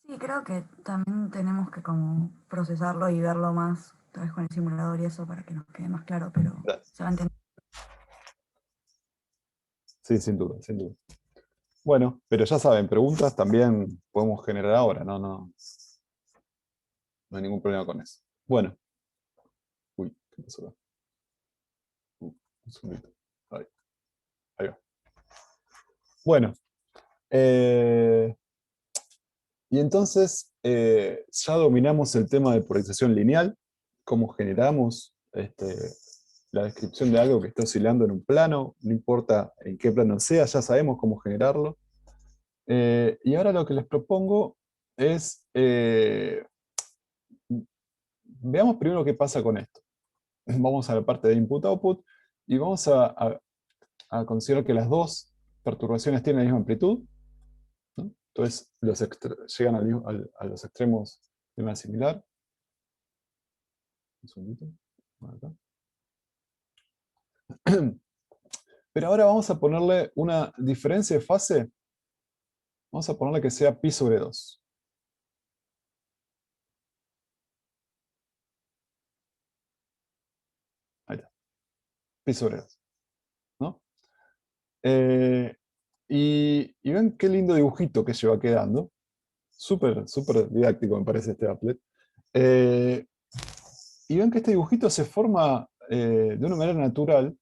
Sí, creo que también tenemos que como procesarlo y verlo más, tal vez con el simulador y eso para que nos quede más claro, pero se va a entender. Sí, sin duda, sin duda. Bueno, pero ya saben, preguntas también podemos generar ahora, no hay ningún problema con eso. Bueno, uy, ¿qué pasó acá? Un segundito. Ahí, ahí va. Bueno, eh, y entonces ya dominamos el tema de polarización lineal, cómo generamos la descripción de algo que está oscilando en un plano, no importa en qué plano sea, ya sabemos cómo generarlo. Y ahora lo que les propongo es, veamos primero qué pasa con esto. Vamos a la parte de input-output y vamos a considerar que las dos perturbaciones tienen la misma amplitud, ¿no? Entonces llegan a los extremos de una similar. Un segundito. Acá. Pero ahora vamos a ponerle una diferencia de fase. Vamos a ponerle que sea pi sobre 2. Ahí está. Pi sobre 2. ¿No? Y ven qué lindo dibujito que se va quedando. Súper, súper didáctico me parece este applet. Eh, y ven que este dibujito se forma de una manera natural.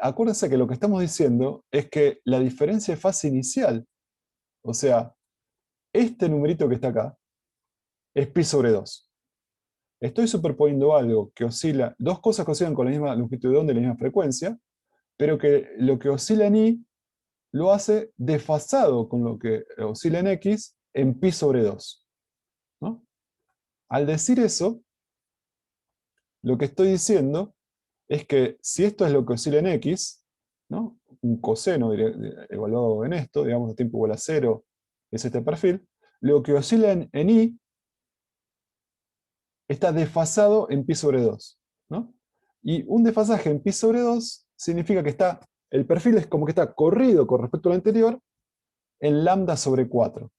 Acuérdense que lo que estamos diciendo es que la diferencia de fase inicial, o sea, este numerito que está acá, es pi sobre 2. Estoy superponiendo algo que oscila, dos cosas que oscilan con la misma longitud de onda y la misma frecuencia, pero que lo que oscila en i lo hace desfasado con lo que oscila en x en pi sobre 2. ¿No? Al decir eso, lo que estoy diciendo es que si esto es lo que oscila en x, ¿no? Un coseno evaluado en esto, digamos, a tiempo igual a 0, es este perfil, lo que oscila en i está desfasado en pi sobre 2. ¿No? Y un desfasaje en pi sobre 2 significa que el perfil es como que está corrido con respecto al anterior en lambda sobre 4.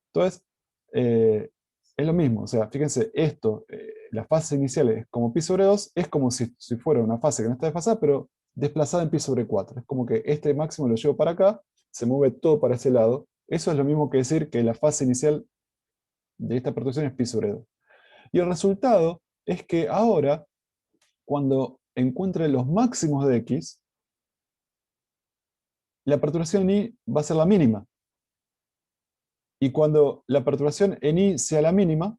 Entonces, es lo mismo, o sea, fíjense, esto, la fase inicial es como pi sobre 2, es como si fuera una fase que no está desfasada, pero desplazada en pi sobre 4. Es como que este máximo lo llevo para acá, se mueve todo para ese lado. Eso es lo mismo que decir que la fase inicial de esta perturbación es pi sobre 2. Y el resultado es que ahora, cuando encuentre los máximos de x, la perturbación en i va a ser la mínima. Y cuando la perturbación en i sea la mínima,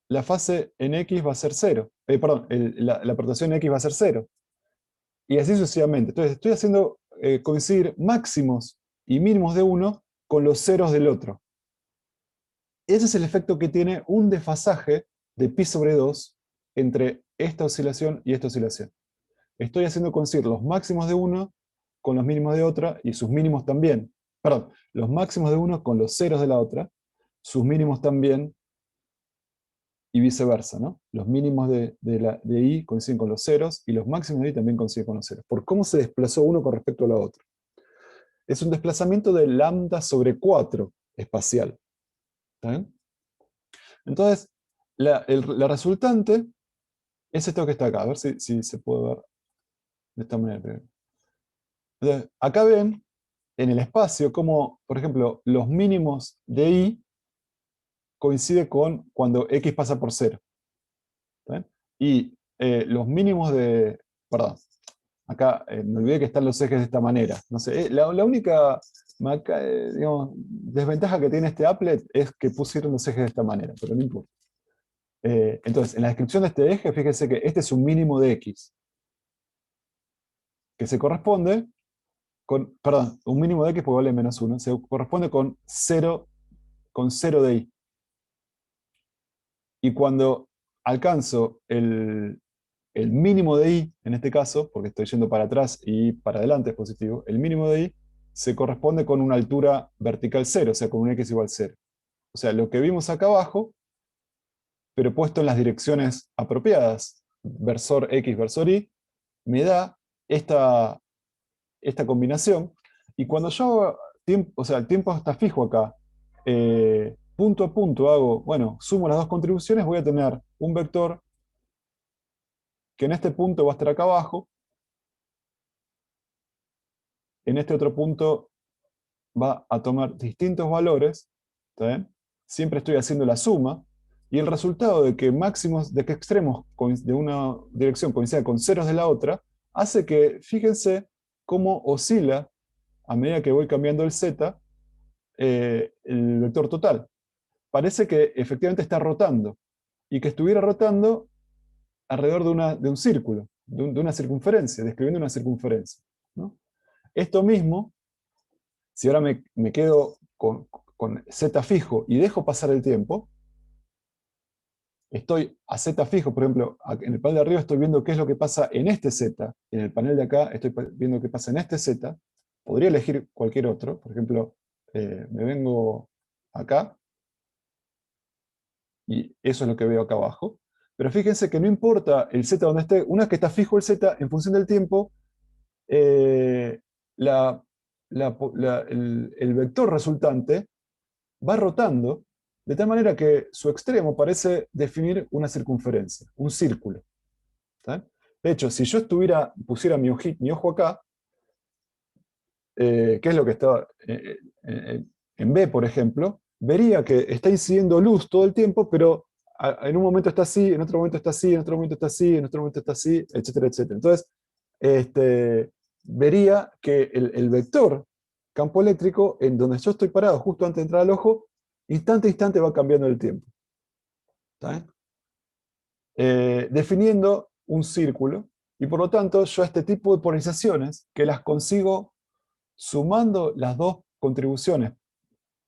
la fase en x va a ser 0. Perdón, la perturbación en x va a ser 0. Y así sucesivamente. Entonces estoy haciendo coincidir máximos y mínimos de uno con los ceros del otro. Ese es el efecto que tiene un desfasaje de pi sobre 2 entre esta oscilación y esta oscilación. Estoy haciendo coincidir los máximos de uno con los mínimos de otra y sus mínimos también. Perdón, los máximos de uno con los ceros de la otra, sus mínimos también y viceversa, ¿no? Los mínimos de i coinciden con los ceros y los máximos de i también coinciden con los ceros. Por cómo se desplazó uno con respecto a la otra. Es un desplazamiento de lambda sobre 4 espacial. ¿Está bien? Entonces, la resultante es esto que está acá. A ver si se puede ver de esta manera. Entonces, acá ven en el espacio como, por ejemplo, los mínimos de i coincide con cuando x pasa por 0. ¿Está bien? Y los mínimos perdón, acá me olvidé que están los ejes de esta manera. No sé, la única digamos, desventaja que tiene este applet es que pusieron los ejes de esta manera, pero no importa. Entonces, en la descripción de este eje, fíjense que este es un mínimo de x, que se corresponde con, perdón, un mínimo de x porque vale -1, se corresponde con 0 de i. Y cuando alcanzo el mínimo de i, en este caso, porque estoy yendo para atrás y para adelante es positivo, el mínimo de i se corresponde con una altura vertical 0, o sea, con un x igual 0. O sea, lo que vimos acá abajo, pero puesto en las direcciones apropiadas, versor x, versor y, me da esta combinación. Y cuando yo, o sea, el tiempo está fijo acá, punto a punto hago, bueno, sumo las dos contribuciones, voy a tener un vector que en este punto va a estar acá abajo, en este otro punto va a tomar distintos valores, ¿está bien? Siempre estoy haciendo la suma, y el resultado de que máximos, de que extremos de una dirección coincidan con ceros de la otra, hace que, fíjense cómo oscila, a medida que voy cambiando el z, el vector total. Parece que efectivamente está rotando, y que estuviera rotando alrededor de un círculo, de una circunferencia, describiendo una circunferencia, ¿no? Esto mismo, si ahora me quedo con z fijo y dejo pasar el tiempo, estoy a z fijo, por ejemplo, en el panel de arriba estoy viendo qué es lo que pasa en este z, en el panel de acá estoy viendo qué pasa en este z, podría elegir cualquier otro, por ejemplo, me vengo acá, y eso es lo que veo acá abajo, pero fíjense que no importa el z donde esté, una vez que está fijo el z, en función del tiempo, eh, la, el vector resultante va rotando de tal manera que su extremo parece definir una circunferencia, un círculo. ¿Está? De hecho, si yo pusiera mi ojo acá, que es lo que está en B, por ejemplo, vería que está incidiendo luz todo el tiempo, pero en un momento está así, en otro momento está así, en otro momento está así, en otro momento está así, etcétera, etcétera. Entonces, vería que el vector campo eléctrico, en donde yo estoy parado justo antes de entrar al ojo, instante a instante va cambiando el tiempo. ¿Está bien? Definiendo un círculo, y por lo tanto yo a este tipo de polarizaciones, que las consigo sumando las dos contribuciones,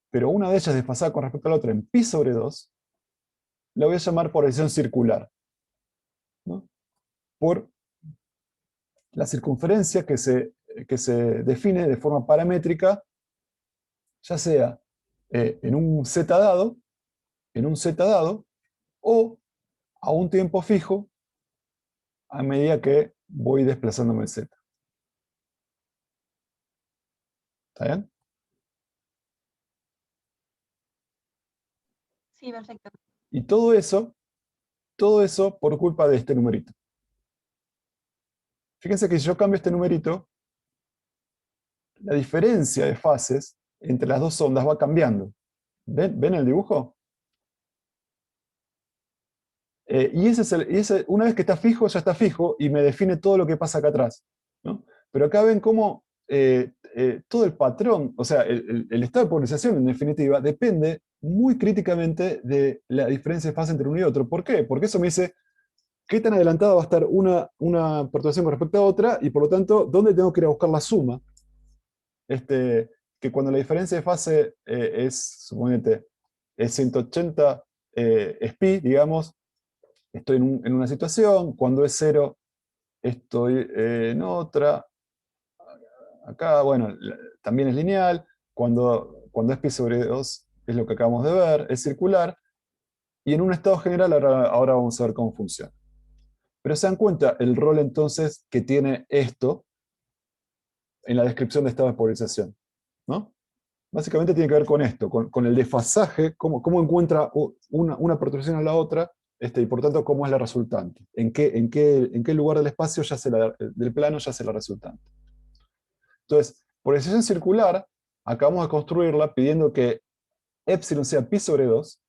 pero una de ellas desfasada con respecto a la otra en pi sobre 2, la voy a llamar polarización circular, ¿no? Por la circunferencia que se define de forma paramétrica, ya sea en un z dado, o a un tiempo fijo a medida que voy desplazándome el z. ¿Está bien? Sí, perfecto. Y todo eso por culpa de este numerito. Fíjense que si yo cambio este numerito, la diferencia de fases entre las dos ondas va cambiando. ¿Ven el dibujo? Una vez que está fijo, ya está fijo y me define todo lo que pasa acá atrás, ¿no? Pero acá ven cómo todo el patrón, o sea, el estado de polarización en definitiva, depende muy críticamente de la diferencia de fase entre uno y otro. ¿Por qué? Porque eso me dice qué tan adelantada va a estar una perturbación con respecto a otra, y por lo tanto, ¿dónde tengo que ir a buscar la suma? Que cuando la diferencia de fase suponete, es 180 es pi, digamos, estoy en una situación, cuando es 0 estoy en otra, acá, bueno, también es lineal, cuando es pi sobre 2 es lo que acabamos de ver, es circular, y en un estado general ahora vamos a ver cómo funciona. Pero se dan cuenta el rol entonces que tiene esto en la descripción de estado de polarización, ¿no? Básicamente tiene que ver con esto, con el desfasaje, cómo encuentra una perturbación a la otra, y por tanto cómo es la resultante, en qué lugar del espacio del plano yace la resultante. Entonces, polarización circular, acabamos de construirla pidiendo que epsilon sea pi sobre 2,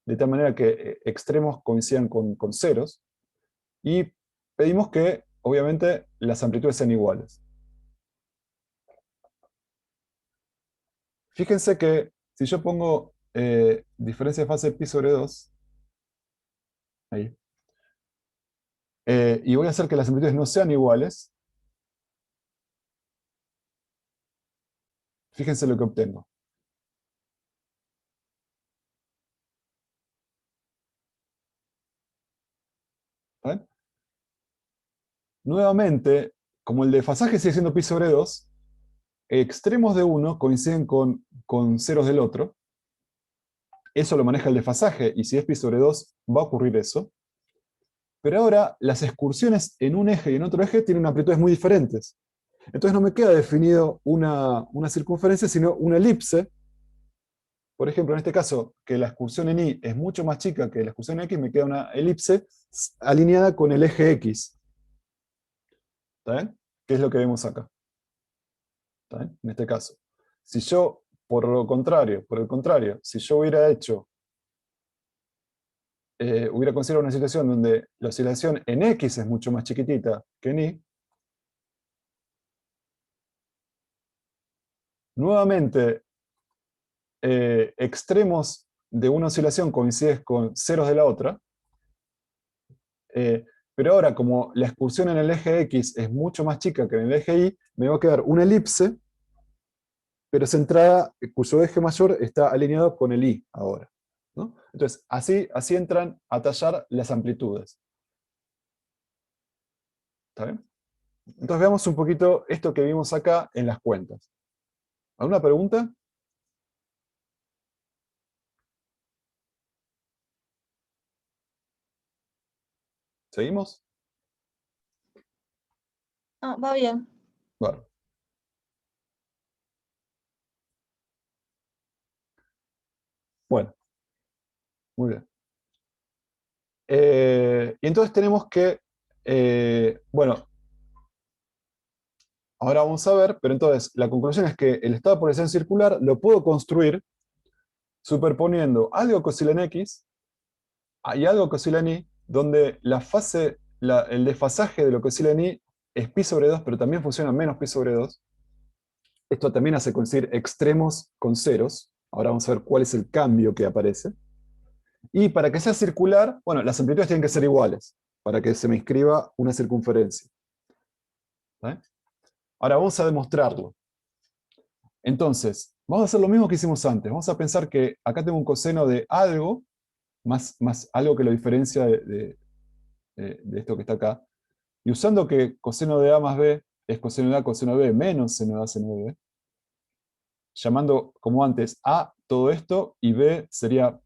de tal manera que extremos coincidan con ceros, y pedimos que, obviamente, las amplitudes sean iguales. Fíjense que si yo pongo diferencia de fase pi sobre 2, ahí, y voy a hacer que las amplitudes no sean iguales, fíjense lo que obtengo. ¿Vale? Nuevamente, como el desfasaje sigue siendo pi sobre 2, extremos de uno coinciden con ceros del otro. Eso lo maneja el desfasaje, y si es pi sobre 2 va a ocurrir eso. Pero ahora las excursiones en un eje y en otro eje tienen amplitudes muy diferentes. Entonces no me queda definido una circunferencia, sino una elipse por ejemplo, en este caso, que la excursión en Y es mucho más chica que la excursión en X, me queda una elipse alineada con el eje X. ¿Está bien? ¿Qué es lo que vemos acá? ¿Está bien? En este caso. Si yo, por el contrario, si yo hubiera hecho, hubiera considerado una situación donde la oscilación en X es mucho más chiquitita que en Y, nuevamente, extremos de una oscilación coinciden con ceros de la otra, pero ahora, como la excursión en el eje X es mucho más chica que en el eje Y, me va a quedar una elipse, pero centrada, cuyo eje mayor está alineado con el Y ahora, ¿no? Entonces, así entran a tallar las amplitudes. ¿Está bien? Entonces veamos un poquito esto que vimos acá en las cuentas. ¿Alguna pregunta? ¿Seguimos? Ah, va bien. Bueno. Bueno, muy bien. Y entonces tenemos que, bueno, ahora vamos a ver, pero entonces la conclusión es que el estado de polarización circular lo puedo construir superponiendo algo que oscila en X y algo que oscila en Y, donde el desfasaje de lo que oscila en Y es pi sobre 2, pero también funciona menos pi sobre 2. Esto también hace coincidir extremos con ceros. Ahora vamos a ver cuál es el cambio que aparece. Y para que sea circular, bueno, las amplitudes tienen que ser iguales, para que se me inscriba una circunferencia. ¿Vale? Ahora vamos a demostrarlo. Entonces, vamos a hacer lo mismo que hicimos antes. Vamos a pensar que acá tengo un coseno de algo, más algo que lo diferencia de esto que está acá. Y usando que coseno de A más B es coseno de A, coseno de B, menos seno de A, seno de B, llamando como antes A todo esto, y B sería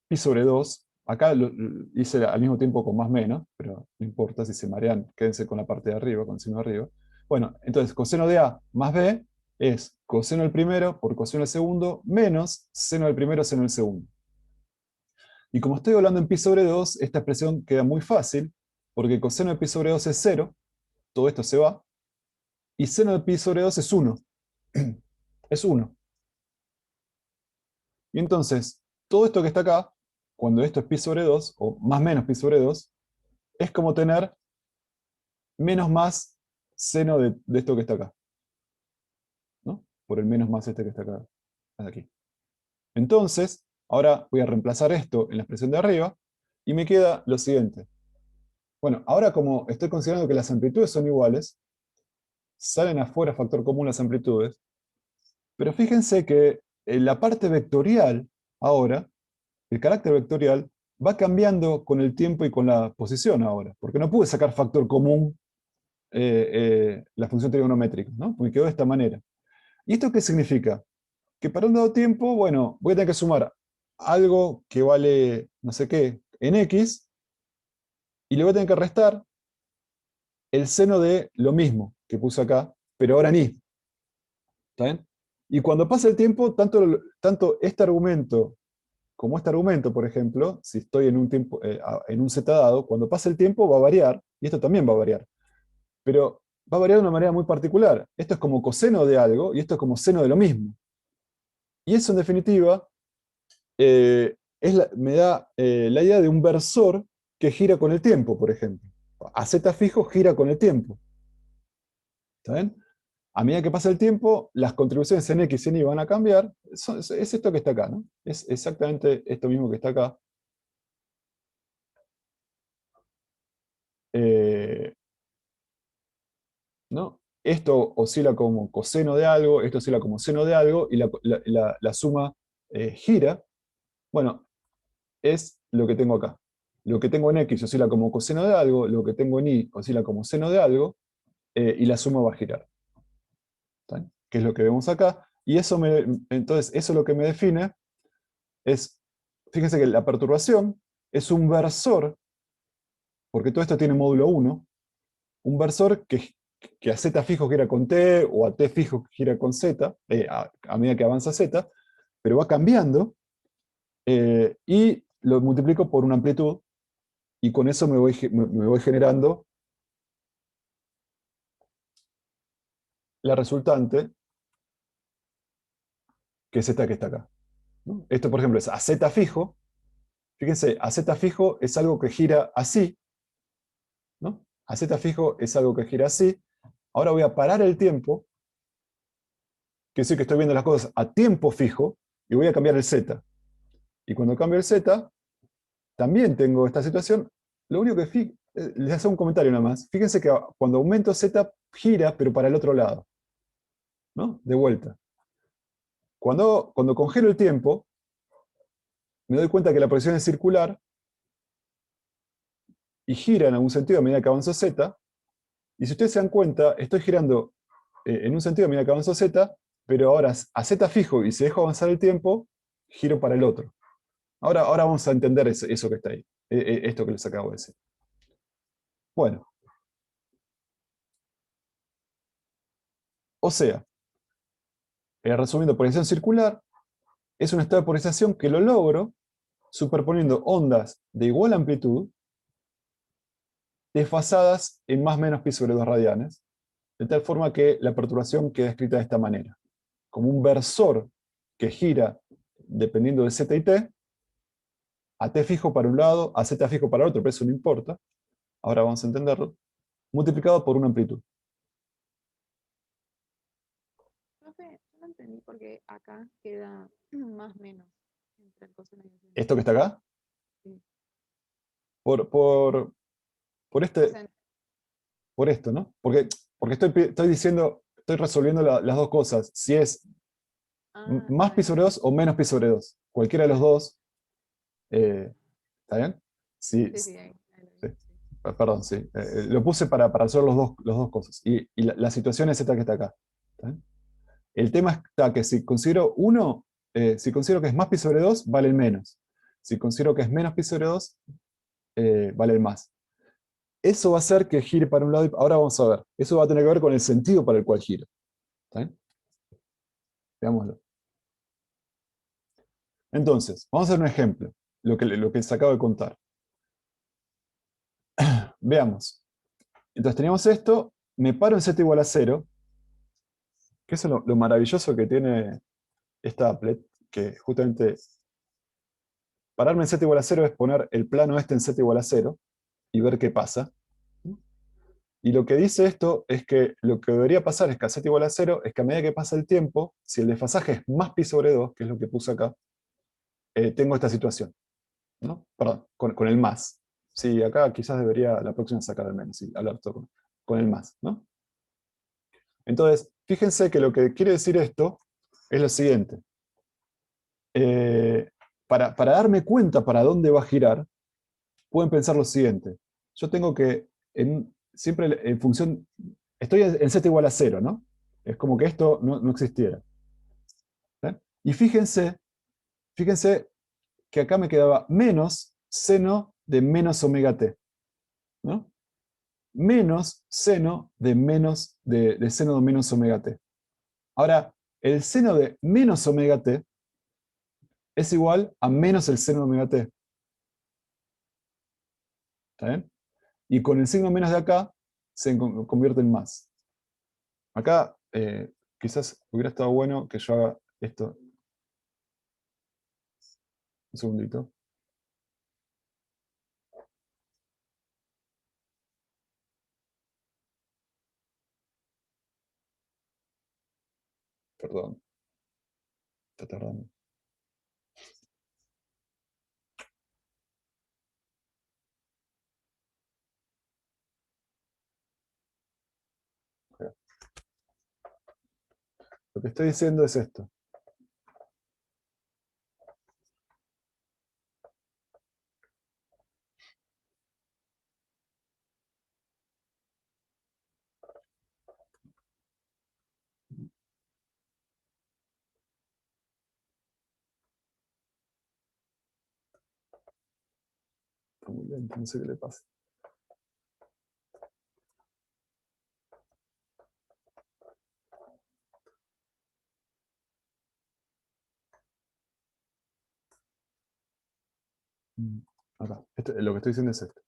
pi sobre 2. Acá lo hice al mismo tiempo con más menos, pero no importa si se marean, quédense con la parte de arriba, con el signo de arriba. Bueno, entonces coseno de A más B es coseno del primero por coseno del segundo menos seno del primero seno del segundo. Y como estoy hablando en pi sobre 2, esta expresión queda muy fácil, porque coseno de pi sobre 2 es 0, todo esto se va, y seno de pi sobre 2 es 1. Es 1. Y entonces, todo esto que está acá, cuando esto es pi sobre 2, o más menos pi sobre 2, es como tener menos más seno de esto que está acá, ¿no? Por el menos más este que está acá, aquí. Entonces, ahora voy a reemplazar esto en la expresión de arriba, y me queda lo siguiente. Bueno, ahora como estoy considerando que las amplitudes son iguales, salen afuera factor común las amplitudes, pero fíjense que en la parte vectorial, ahora, el carácter vectorial va cambiando con el tiempo y con la posición ahora, porque no pude sacar factor común la función trigonométrica, ¿no? Porque quedó de esta manera. ¿Y esto qué significa? Que para un dado tiempo, bueno, voy a tener que sumar algo que vale no sé qué en X, y le voy a tener que restar el seno de lo mismo que puse acá, pero ahora en Y. ¿Está bien? Y cuando pasa el tiempo, tanto este argumento como este argumento, por ejemplo, si estoy en un tiempo, en un z dado, cuando pasa el tiempo va a variar, y esto también va a variar. Pero va a variar de una manera muy particular. Esto es como coseno de algo, y esto es como seno de lo mismo. Y eso, en definitiva, me da la idea de un versor que gira con el tiempo, por ejemplo. A z fijo gira con el tiempo. ¿Está bien? A medida que pasa el tiempo, las contribuciones en X y en Y van a cambiar. Es esto que está acá, ¿no? Es exactamente esto mismo que está acá. ¿No? Esto oscila como coseno de algo, esto oscila como seno de algo, y la suma gira. Bueno, es lo que tengo acá. Lo que tengo en X oscila como coseno de algo, lo que tengo en Y oscila como seno de algo, y la suma va a girar. ¿Está bien? Que es lo que vemos acá. Y entonces, eso lo que me define es, fíjense que la perturbación es un versor, porque todo esto tiene módulo 1, un versor que a z fijo gira con t, o a t fijo gira con z, a medida que avanza z, pero va cambiando, y lo multiplico por una amplitud, y con eso me voy generando la resultante, que es esta que está acá, ¿no? Esto, por ejemplo, es a z fijo. Fíjense, a z fijo es algo que gira así, ¿no? A z fijo es algo que gira así. Ahora voy a parar el tiempo, que decir que estoy viendo las cosas a tiempo fijo, y voy a cambiar el z. Y cuando cambio el z, también tengo esta situación. Lo único que les hago un comentario nada más. Fíjense que cuando aumento z, gira, pero para el otro lado, ¿no? De vuelta. Cuando congelo el tiempo, me doy cuenta que la posición es circular y gira en algún sentido a medida que avanzo z. Y si ustedes se dan cuenta, estoy girando en un sentido a medida que avanzo z, pero ahora a z fijo y si dejo avanzar el tiempo, giro para el otro. Ahora vamos a entender eso que está ahí, esto que les acabo de decir. Bueno, o sea, resumiendo, polarización circular es un estado de polarización que lo logro superponiendo ondas de igual amplitud desfasadas en más o menos pi sobre 2 radianes, de tal forma que la perturbación queda escrita de esta manera, como un versor que gira dependiendo de z y t, a t fijo para un lado, a z fijo para el otro, pero eso no importa, ahora vamos a entenderlo, multiplicado por una amplitud. Profe, yo no entendí porque acá queda más menos entre el coseno y el seno. ¿Esto que está acá? Sí. Por O este, sea, por esto, ¿no? Porque estoy diciendo, estoy resolviendo las dos cosas, si es más está pi bien. sobre 2 o menos pi sobre 2. Cualquiera de los dos, ¿está bien? Sí, Sí, ahí lo vi, sí. sí. Perdón, sí. Lo puse para hacer los dos cosas. Y la situación es esta que está acá. ¿Está bien? El tema está que si considero uno, si considero que es más pi sobre 2, vale el menos. Si considero que es menos pi sobre 2, vale el más. Eso va a hacer que gire para un lado. Ahora vamos a ver. Eso va a tener que ver con el sentido para el cual giro. ¿Está bien? Veámoslo. Entonces, vamos a hacer un ejemplo. Lo que les acabo de contar. Veamos. Entonces teníamos esto. Me paro en z igual a 0. Que eso es lo maravilloso que tiene esta applet. Que justamente pararme en z igual a 0 es poner el plano este en z igual a 0 y ver qué pasa. Y lo que dice esto es que lo que debería pasar es que a z igual a 0 es que a medida que pasa el tiempo, si el desfasaje es más pi sobre 2, que es lo que puse acá, tengo esta situación, ¿no? Perdón, con el más. Sí, acá quizás debería la próxima sacar el menos, sí, alerto con el más, ¿no? Entonces, fíjense que lo que quiere decir esto es lo siguiente. Para darme cuenta para dónde va a girar, pueden pensar lo siguiente. Yo tengo que, siempre en función, estoy en z igual a 0, ¿no? Es como que esto no existiera. ¿Eh? Y fíjense que acá me quedaba menos seno de menos omega t, ¿no? Menos seno de seno de menos omega t. Ahora, el seno de menos omega t es igual a menos el seno de omega t. ¿Está bien? Y con el signo menos de acá se convierte en más. Acá quizás hubiera estado bueno que yo haga esto. Un segundito. Perdón. Está tardando. Lo que estoy diciendo es esto. Está muy lento, no sé qué le pasa. Acá. Lo que estoy diciendo es esto.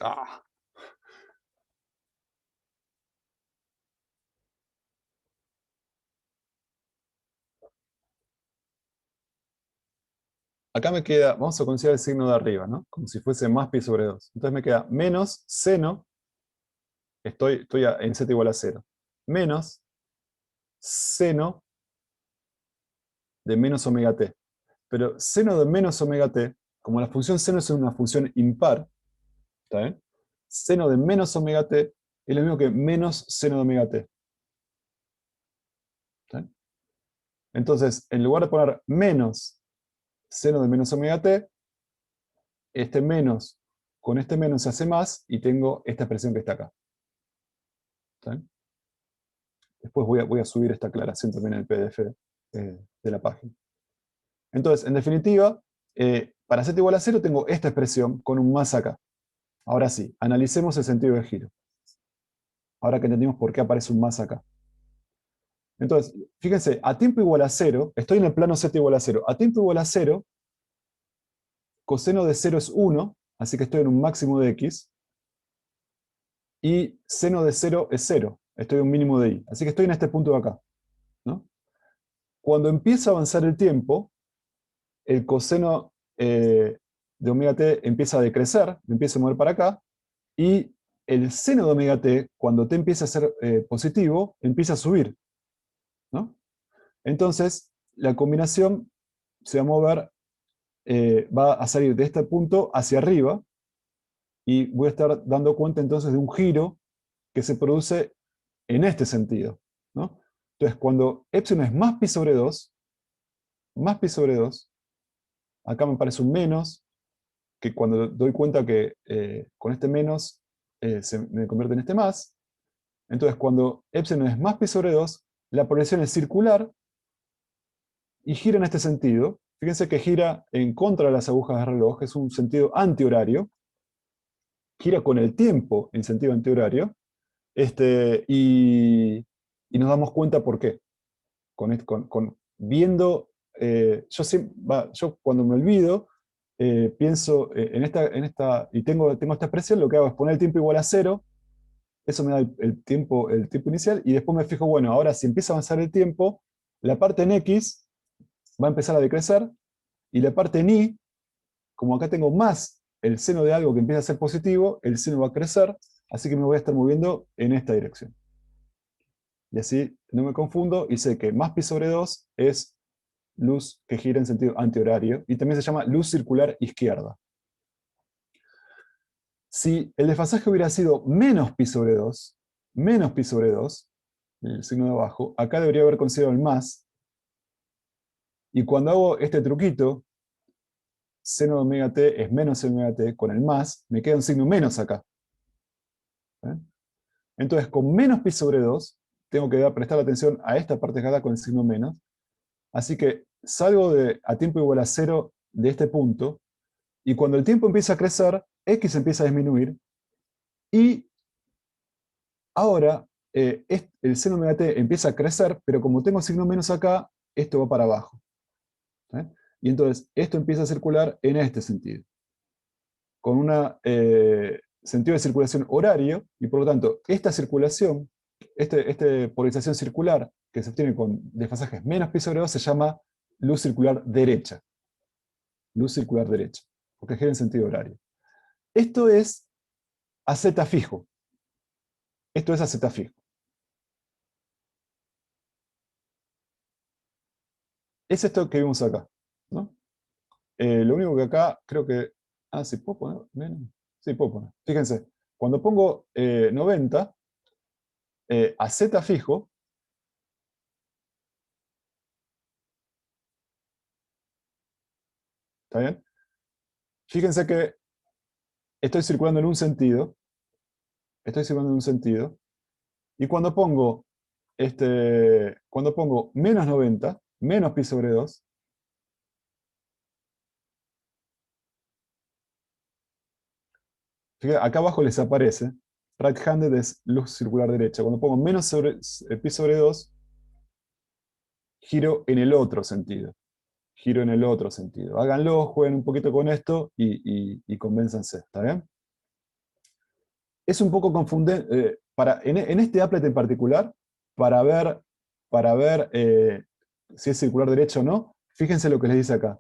Ah. Acá me queda, vamos a considerar el signo de arriba, ¿no? Como si fuese más pi sobre 2. Entonces me queda menos seno, en z igual a 0, menos seno de menos omega t. Pero seno de menos omega t, como la función seno es una función impar, ¿está bien? Seno de menos omega t es lo mismo que menos seno de omega t. ¿Está bien? Entonces, en lugar de poner menos seno de menos omega t, este menos con este menos se hace más y tengo esta expresión que está acá. ¿Está bien? Después voy a subir esta aclaración también en el PDF de la página. Entonces, en definitiva, para z igual a 0 tengo esta expresión con un más acá. Ahora sí, analicemos el sentido de giro. Ahora que entendimos por qué aparece un más acá. Entonces, fíjense, a tiempo igual a 0, estoy en el plano z igual a 0. A tiempo igual a 0, coseno de 0 es 1, así que estoy en un máximo de x. Y seno de 0 es 0, estoy en un mínimo de y. Así que estoy en este punto de acá, ¿no? Cuando empieza a avanzar el tiempo, el coseno de omega t empieza a decrecer, me empieza a mover para acá, y el seno de omega t, cuando t empieza a ser positivo, empieza a subir, ¿no? Entonces, la combinación se va a mover, va a salir de este punto hacia arriba, y voy a estar dando cuenta entonces de un giro que se produce en este sentido, ¿no? Entonces, cuando epsilon es más pi sobre 2, acá me parece un menos, que cuando doy cuenta que con este menos se me convierte en este más. Entonces, cuando epsilon es más pi sobre 2, la progresión es circular y gira en este sentido. Fíjense que gira en contra de las agujas de reloj, es un sentido antihorario. Gira con el tiempo en sentido antihorario. Y nos damos cuenta por qué. Viendo, yo cuando me olvido, pienso y tengo esta expresión, lo que hago es poner el tiempo igual a 0, eso me da el tiempo inicial, y después me fijo, bueno, ahora si empieza a avanzar el tiempo, la parte en x va a empezar a decrecer, y la parte en y, como acá tengo más el seno de algo que empieza a ser positivo, el seno va a crecer, así que me voy a estar moviendo en esta dirección. Y así no me confundo y sé que más pi sobre 2 es luz que gira en sentido antihorario, y también se llama luz circular izquierda. Si el desfasaje hubiera sido menos pi sobre 2, el signo de abajo, acá debería haber considerado el más, y cuando hago este truquito, seno de omega t es menos omega t, con el más, me queda un signo menos acá. ¿Eh? Entonces, con menos pi sobre 2, tengo que prestar atención a esta parte de acá con el signo menos, así que salgo a tiempo igual a 0 de este punto, y cuando el tiempo empieza a crecer, x empieza a disminuir, y ahora el seno omega t empieza a crecer, pero como tengo signo menos acá, esto va para abajo. ¿Eh? Y entonces esto empieza a circular en este sentido, con un sentido de circulación horario, y por lo tanto, esta circulación, esta polarización circular, que se obtiene con desfasajes menos pi sobre 2, se llama luz circular derecha. Luz circular derecha, porque gira en sentido horario. Esto es a z fijo. Esto es a z fijo. Es esto que vimos acá, ¿no? Lo único que acá creo que... Ah, sí, ¿puedo poner menos? Sí, puedo poner. Fíjense, cuando pongo 90, a z fijo, ¿está bien? Fíjense que estoy circulando en un sentido, y cuando pongo menos 90, menos pi sobre 2, Fíjate, acá abajo les aparece, right-handed es luz circular derecha. Cuando pongo menos pi sobre 2, giro en el otro sentido. Giro en el otro sentido. Háganlo, jueguen un poquito con esto y convénzanse, ¿está bien? Es un poco confundente, en este applet en particular, para ver si es circular derecha o no, fíjense lo que les dice acá.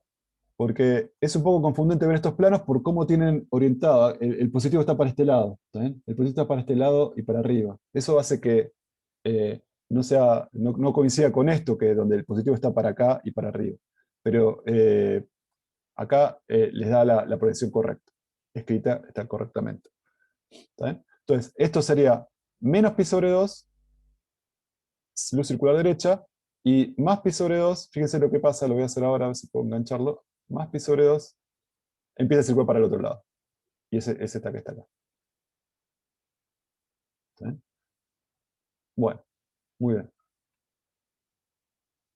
Porque es un poco confundente ver estos planos por cómo tienen orientado. El positivo está para este lado, ¿está bien? El positivo está para este lado y para arriba. Eso hace que no coincida con esto, que donde el positivo está para acá y para arriba. Pero acá les da la proyección correcta. Escrita está correctamente. ¿Está bien? Entonces, esto sería menos pi sobre 2, luz circular derecha, y más pi sobre 2, fíjense lo que pasa, lo voy a hacer ahora, a ver si puedo engancharlo. Más pi sobre 2, empieza a circular para el otro lado. Y ese está que está acá. ¿Sí? Bueno, muy bien.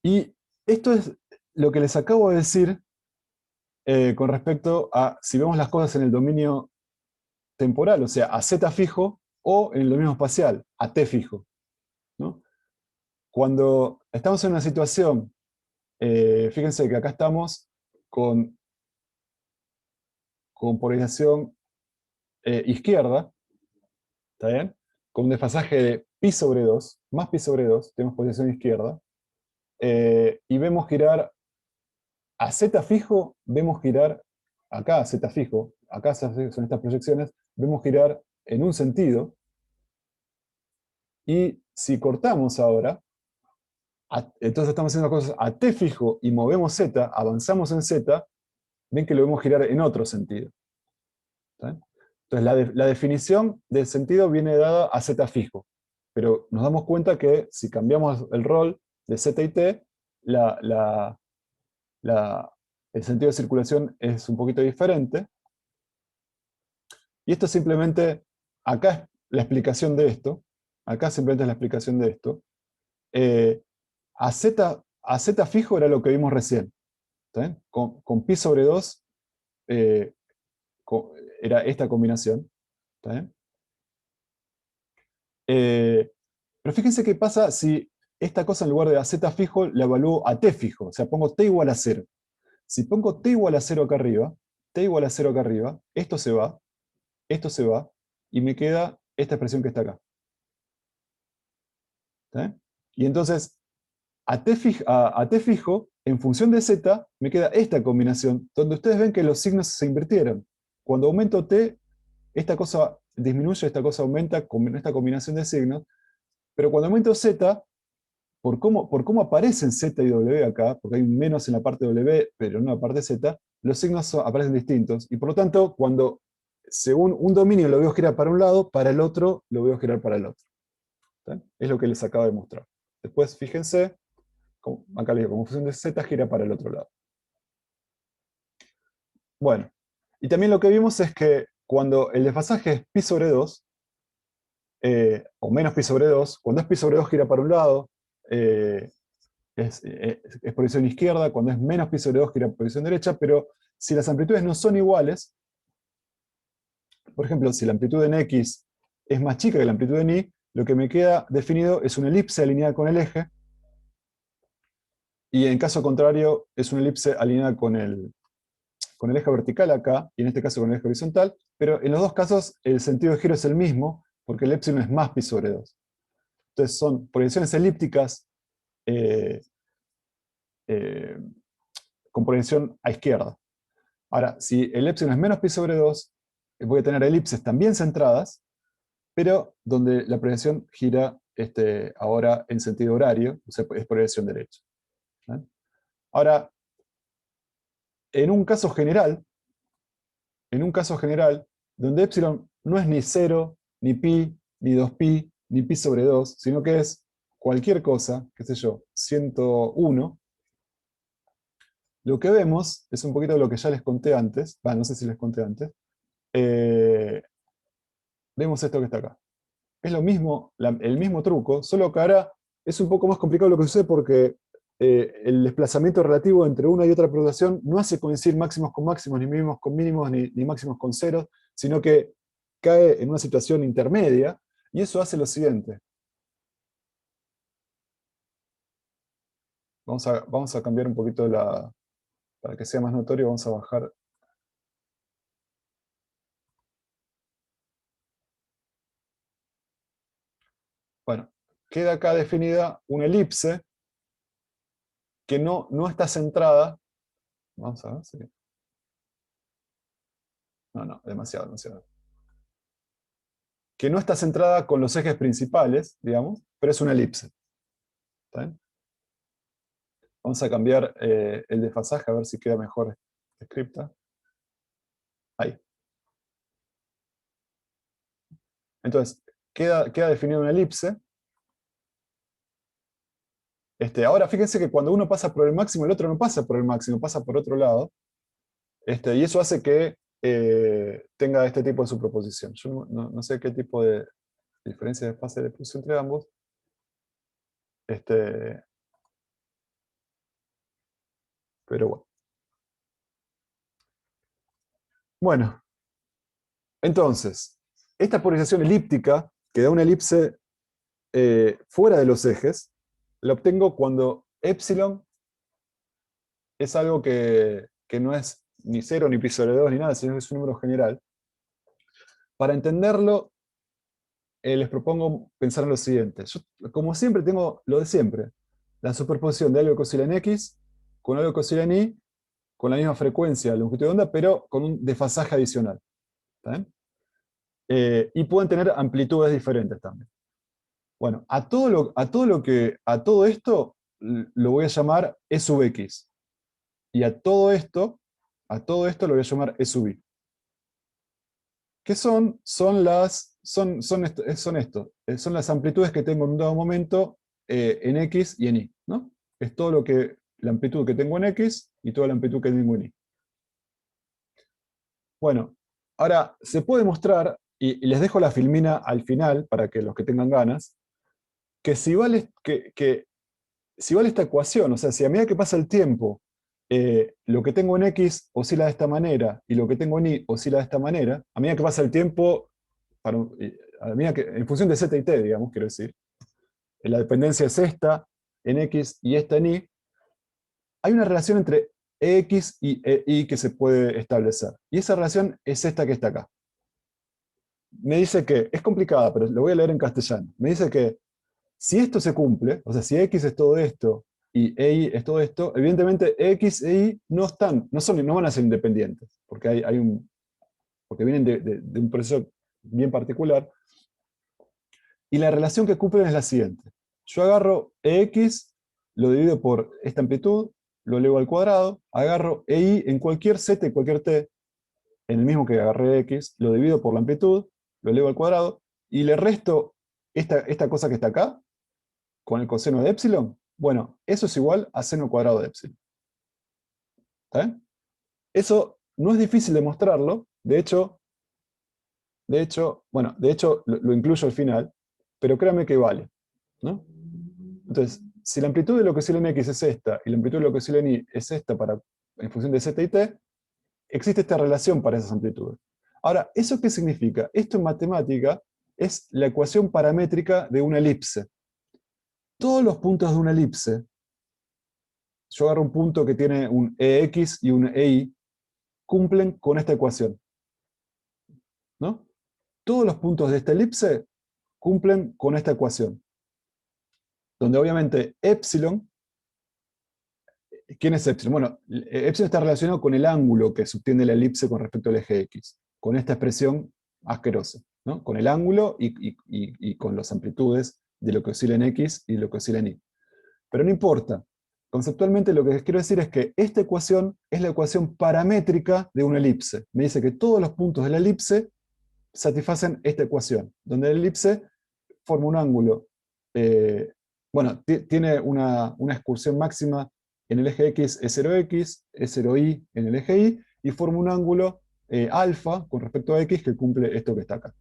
Y esto es lo que les acabo de decir con respecto a si vemos las cosas en el dominio temporal, o sea, a z fijo, o en el dominio espacial, a t fijo, ¿no? Cuando estamos en una situación, fíjense que acá estamos con polarización izquierda, ¿está bien? Con un desfasaje de pi sobre 2, más pi sobre 2, tenemos polarización izquierda, y vemos girar a z fijo, vemos girar acá a z fijo, acá son estas proyecciones, vemos girar en un sentido, y si cortamos ahora, entonces estamos haciendo cosas a t fijo y movemos z, avanzamos en z, ven que lo vemos girar en otro sentido. ¿Está bien? Entonces la definición del sentido viene dada a z fijo, pero nos damos cuenta que si cambiamos el rol de z y t, el sentido de circulación es un poquito diferente. Y esto simplemente, acá es la explicación de esto, acá simplemente es la explicación de esto. A z fijo era lo que vimos recién. ¿Está bien? Con pi sobre 2 era esta combinación. ¿Está bien? Pero fíjense qué pasa si esta cosa en lugar de a z fijo la evalúo a t fijo. O sea, pongo t igual a 0. Si pongo t igual a 0 acá arriba, t igual a 0 acá arriba, esto se va, y me queda esta expresión que está acá. ¿Está bien? Y entonces, a t fijo, en función de z, me queda esta combinación, donde ustedes ven que los signos se invirtieron. Cuando aumento t, esta cosa disminuye, esta cosa aumenta con esta combinación de signos, pero cuando aumento z, por cómo aparecen z y w acá, porque hay un menos en la parte w, pero no en la parte z, los signos aparecen distintos, y por lo tanto, cuando según un dominio lo veo girar para un lado, para el otro lo veo girar para el otro. ¿Está? Es lo que les acabo de mostrar. Después, fíjense, acá les digo, como función de z gira para el otro lado. Bueno, y también lo que vimos es que cuando el desfasaje es pi sobre 2, o menos pi sobre 2, cuando es pi sobre 2 gira para un lado, es posición izquierda, cuando es menos pi sobre 2 gira posición derecha, pero si las amplitudes no son iguales, por ejemplo, si la amplitud en x es más chica que la amplitud en y, lo que me queda definido es una elipse alineada con el eje, y en caso contrario es una elipse alineada con el eje vertical acá, y en este caso con el eje horizontal, pero en los dos casos el sentido de giro es el mismo, porque el epsilon es más pi sobre 2. Entonces son proyecciones elípticas con proyección a izquierda. Ahora, si el epsilon es menos pi sobre 2, voy a tener elipses también centradas, pero donde la proyección gira ahora en sentido horario, o sea, es proyección derecha. ¿Eh? Ahora, en un caso general, donde epsilon no es ni 0, ni pi, ni 2pi, ni pi sobre 2, sino que es cualquier cosa, qué sé yo, 101, lo que vemos es un poquito de lo que ya les conté antes, no sé si les conté antes, vemos esto que está acá. Es lo mismo, el mismo truco, solo que ahora es un poco más complicado lo que sucede porque el desplazamiento relativo entre una y otra perturbación no hace coincidir máximos con máximos, ni mínimos con mínimos, ni máximos con ceros, sino que cae en una situación intermedia, y eso hace lo siguiente. Vamos a cambiar un poquito para que sea más notorio, vamos a bajar. Bueno, queda acá definida una elipse que no está centrada. Vamos a ver si... No, demasiado. Que no está centrada con los ejes principales, digamos, pero es una elipse. ¿Está bien? Vamos a cambiar el desfasaje a ver si queda mejor escrita. Ahí. Entonces, queda definida una elipse. Ahora, fíjense que cuando uno pasa por el máximo, el otro no pasa por el máximo, pasa por otro lado. Y eso hace que tenga este tipo de superposición. Yo no sé qué tipo de diferencia de fase le puse entre ambos. Pero bueno. Bueno, entonces, esta polarización elíptica, que da una elipse fuera de los ejes, la obtengo cuando epsilon es algo que no es ni 0, ni pi sobre 2, ni nada, sino que es un número general. Para entenderlo, les propongo pensar en lo siguiente. Yo, como siempre, tengo lo de siempre. La superposición de algo que oscila en X con algo que oscila en Y, con la misma frecuencia, longitud de onda, pero con un desfasaje adicional. ¿Está bien? Y pueden tener amplitudes diferentes también. Bueno, a todo esto lo voy a llamar E sub X. Y a todo esto lo voy a llamar E sub Y. ¿Qué son? Son las amplitudes que tengo en un dado momento en X y en Y, ¿no? Es todo la amplitud que tengo en X y toda la amplitud que tengo en Y. Bueno, ahora se puede mostrar, y les dejo la filmina al final para que los que tengan ganas, que si vale esta ecuación, o sea, si a medida que pasa el tiempo, lo que tengo en X oscila de esta manera y lo que tengo en Y oscila de esta manera, a medida que pasa el tiempo, en función de Z y T, digamos, quiero decir, la dependencia es esta en X y esta en Y, hay una relación entre X y Y que se puede establecer. Y esa relación es esta que está acá. Me dice que, es complicada, pero lo voy a leer en castellano. Me dice que si esto se cumple, o sea, si X es todo esto y Y es todo esto, evidentemente X e Y no van a ser independientes, porque porque vienen de un proceso bien particular. Y la relación que cumplen es la siguiente. Yo agarro EX, lo divido por esta amplitud, lo elevo al cuadrado, agarro EY en cualquier Z y cualquier T, en el mismo que agarré X, lo divido por la amplitud, lo elevo al cuadrado, y le resto esta cosa que está acá, con el coseno de epsilon. Bueno, eso es igual a seno cuadrado de epsilon. ¿Está bien? Eso no es difícil de mostrarlo, de hecho, lo incluyo al final, pero créanme que vale, ¿no? Entonces, si la amplitud de lo que oscila en X es esta, y la amplitud de lo que oscila en Y es esta en función de Z y T, existe esta relación para esas amplitudes. Ahora, ¿eso qué significa? Esto en matemática es la ecuación paramétrica de una elipse. Todos los puntos de una elipse, yo agarro un punto que tiene un EX y un EY, cumplen con esta ecuación, ¿no? Todos los puntos de esta elipse cumplen con esta ecuación, donde obviamente epsilon, ¿quién es epsilon? Bueno, epsilon está relacionado con el ángulo que subtiende la elipse con respecto al eje X, con esta expresión asquerosa, ¿no? Con el ángulo y con las amplitudes de lo que oscila en X y lo que oscila en Y. Pero no importa. Conceptualmente lo que quiero decir es que esta ecuación es la ecuación paramétrica de una elipse. Me dice que todos los puntos de la elipse satisfacen esta ecuación, donde la elipse forma un ángulo, tiene una excursión máxima en el eje X, es 0x, es 0y en el eje Y, y forma un ángulo alfa con respecto a X que cumple esto que está acá.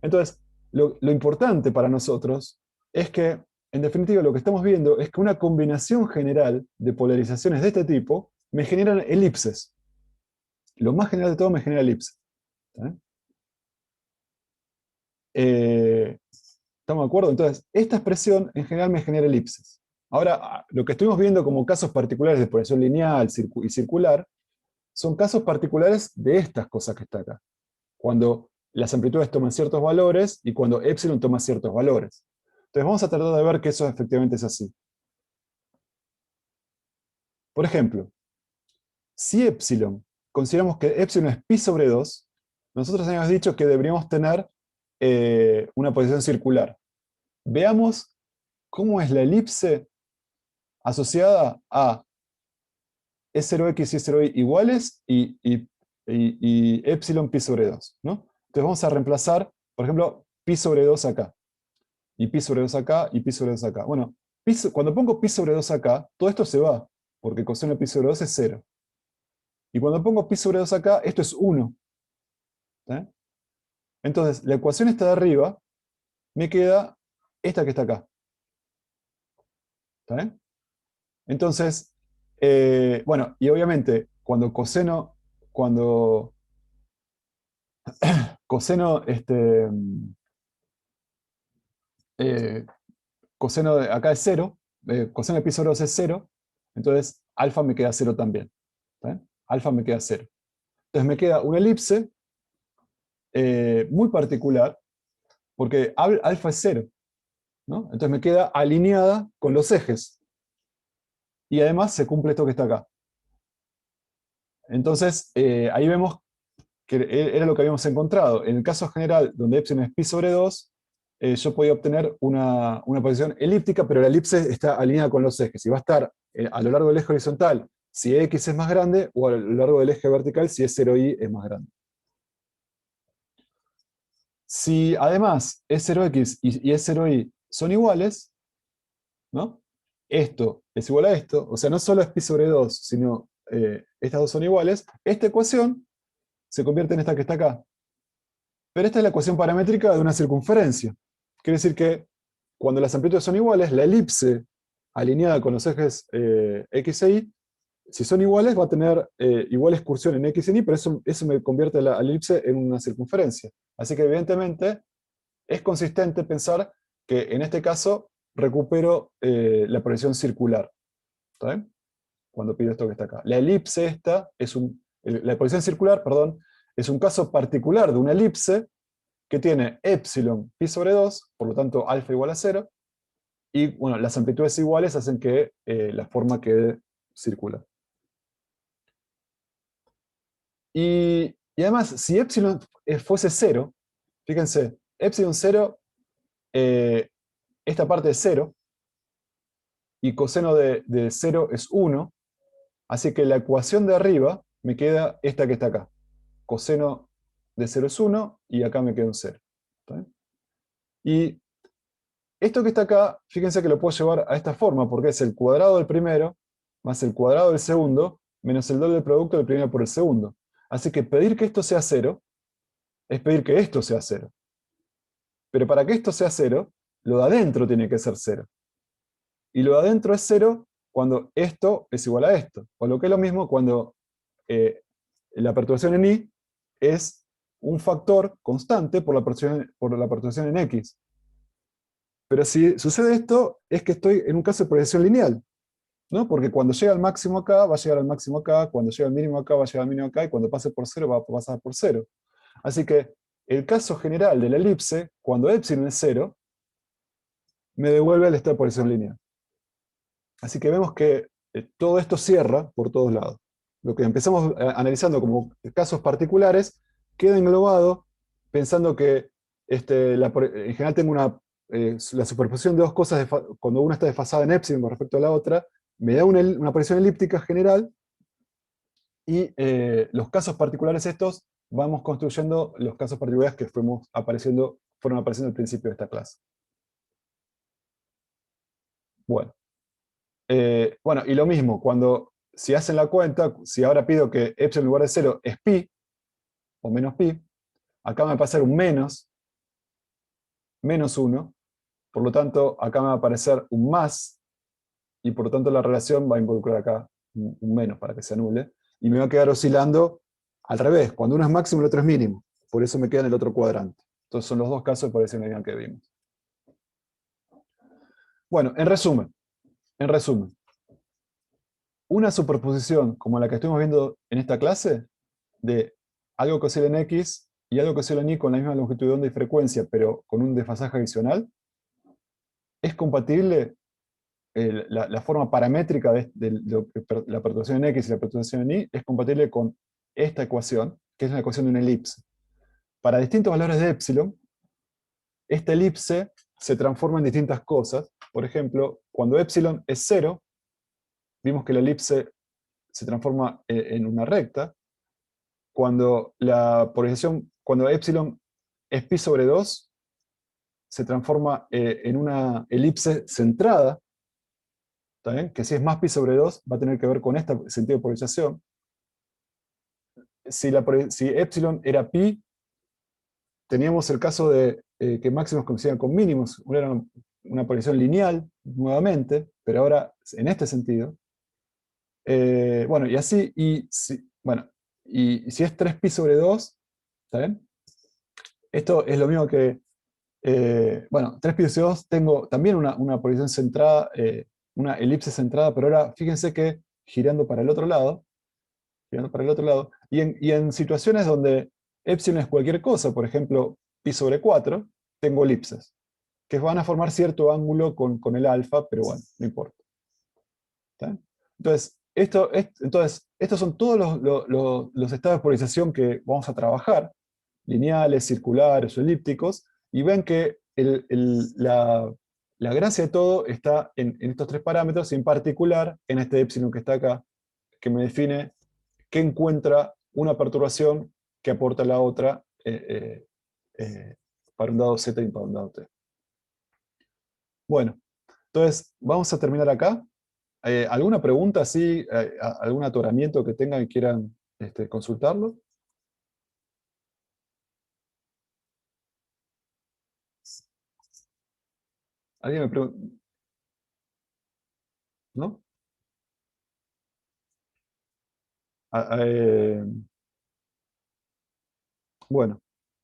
Entonces, lo importante para nosotros es que, en definitiva, lo que estamos viendo es que una combinación general de polarizaciones de este tipo me generan elipses. Lo más general de todo me genera elipses. ¿Está bien? ¿Estamos de acuerdo? Entonces, esta expresión en general me genera elipses. Ahora, lo que estuvimos viendo como casos particulares de progresión lineal y circular, son casos particulares de estas cosas que está acá. Cuando las amplitudes toman ciertos valores y cuando epsilon toma ciertos valores. Entonces vamos a tratar de ver que eso efectivamente es así. Por ejemplo, si epsilon, consideramos que epsilon es pi sobre 2, nosotros habíamos dicho que deberíamos tener una posición circular. Veamos cómo es la elipse asociada a E0x y E0y iguales y epsilon pi sobre 2, ¿no? Entonces vamos a reemplazar, por ejemplo, pi sobre 2 acá, y pi sobre 2 acá, y pi sobre 2 acá. Bueno, cuando pongo pi sobre 2 acá, todo esto se va, porque coseno de pi sobre 2 es 0. Y cuando pongo pi sobre 2 acá, esto es 1. ¿Eh? Entonces, la ecuación esta de arriba, me queda esta que está acá. ¿Está bien? Entonces, bueno, y obviamente, cuando coseno coseno de acá es 0, coseno de pi sobre 2 es 0, entonces alfa me queda 0 también. ¿Está bien? Alfa me queda 0. Entonces me queda una elipse muy particular, porque alfa es 0, ¿no? Entonces me queda alineada con los ejes. Y además se cumple esto que está acá. Entonces, ahí vemos que era lo que habíamos encontrado. En el caso general, donde epsilon es pi sobre 2, yo podía obtener una posición elíptica, pero la elipse está alineada con los ejes. Y va a estar a lo largo del eje horizontal si x es más grande, o a lo largo del eje vertical si E0y es más grande. Si además E0x y E0y son iguales, ¿no? Esto es igual a esto, o sea, no solo es pi sobre 2, sino estas dos son iguales, esta ecuación se convierte en esta que está acá. Pero esta es la ecuación paramétrica de una circunferencia. Quiere decir que cuando las amplitudes son iguales, la elipse alineada con los ejes x e y, si son iguales, va a tener igual excursión en x y en y, pero eso me convierte la elipse en una circunferencia. Así que evidentemente es consistente pensar que en este caso recupero la proyección circular. ¿Está bien? Cuando pido esto que está acá. La elipse esta la proyección circular, perdón, es un caso particular de una elipse que tiene epsilon pi sobre 2, por lo tanto alfa igual a 0, y bueno, las amplitudes iguales hacen que la forma quede circular. Y además, si epsilon fuese 0, fíjense, epsilon 0, esta parte es 0, y coseno de 0 es 1, así que la ecuación de arriba me queda esta que está acá. Coseno de 0 es 1, y acá me queda un 0. ¿Está bien? Y esto que está acá, fíjense que lo puedo llevar a esta forma, porque es el cuadrado del primero, más el cuadrado del segundo, menos el doble del producto del primero por el segundo. Así que pedir que esto sea 0, es pedir que esto sea 0. Pero para que esto sea 0, lo de adentro tiene que ser 0. Y lo de adentro es 0 cuando esto es igual a esto. O lo que es lo mismo cuando la perturbación en y es un factor constante por la perturbación en x. Pero si sucede esto, es que estoy en un caso de progresión lineal, ¿no? Porque cuando llega al máximo acá, va a llegar al máximo acá, cuando llega al mínimo acá, va a llegar al mínimo acá, y cuando pase por 0, va a pasar por 0. Así que el caso general de la elipse, cuando epsilon es 0, me devuelve al estado de progresión lineal. Así que vemos que todo esto cierra por todos lados. Lo que empezamos analizando como casos particulares queda englobado pensando que en general tengo la superposición de dos cosas, cuando una está desfasada en epsilon con respecto a la otra, me da una proyección elíptica general, y los casos particulares estos, vamos construyendo los casos particulares que fueron apareciendo al principio de esta clase. Bueno. Bueno, y lo mismo, si hacen la cuenta, si ahora pido que epsilon en lugar de 0 es pi, o menos pi, acá me va a aparecer un menos 1, por lo tanto, acá me va a aparecer un más, y por lo tanto la relación va a involucrar acá un menos para que se anule, y me va a quedar oscilando al revés, cuando uno es máximo el otro es mínimo, por eso me queda en el otro cuadrante. Entonces son los dos casos de polaridad lineal que vimos. Bueno, en resumen, una superposición como la que estuvimos viendo en esta clase, de algo que oscila en X y algo que oscila en Y con la misma longitud de onda y frecuencia, pero con un desfasaje adicional, es compatible. La forma paramétrica la perturbación en X y la perturbación en Y es compatible con esta ecuación, que es la ecuación de una elipse. Para distintos valores de epsilon, esta elipse se transforma en distintas cosas. Por ejemplo, cuando epsilon es 0, vimos que la elipse se transforma en una recta. Cuando cuando epsilon es pi sobre 2, se transforma en una elipse centrada. ¿Está bien? Que si es más pi sobre 2, va a tener que ver con este sentido de polarización. Si epsilon era pi, teníamos el caso de que máximos coincidían con mínimos. Era una polarización lineal, nuevamente, pero ahora en este sentido. Bueno, y así, y si es 3pi sobre 2, ¿está bien? Esto es lo mismo que, bueno, 3pi sobre 2 tengo también una polarización centrada, una elipse centrada, pero ahora fíjense que girando para el otro lado, y en situaciones donde epsilon es cualquier cosa, por ejemplo, pi sobre 4, tengo elipses, que van a formar cierto ángulo con el alfa, pero bueno, no importa. ¿Está? Entonces, estos son todos los estados de polarización que vamos a trabajar, lineales, circulares o elípticos, y ven que la gracia de todo está en estos tres parámetros, y en particular en este epsilon que está acá, que me define que encuentra una perturbación que aporta la otra para un dado Z y para un dado T. Bueno, entonces vamos a terminar acá. ¿Alguna pregunta así, algún atoramiento que tengan y quieran consultarlo? ¿Alguien me pregunta? ¿No? Bueno.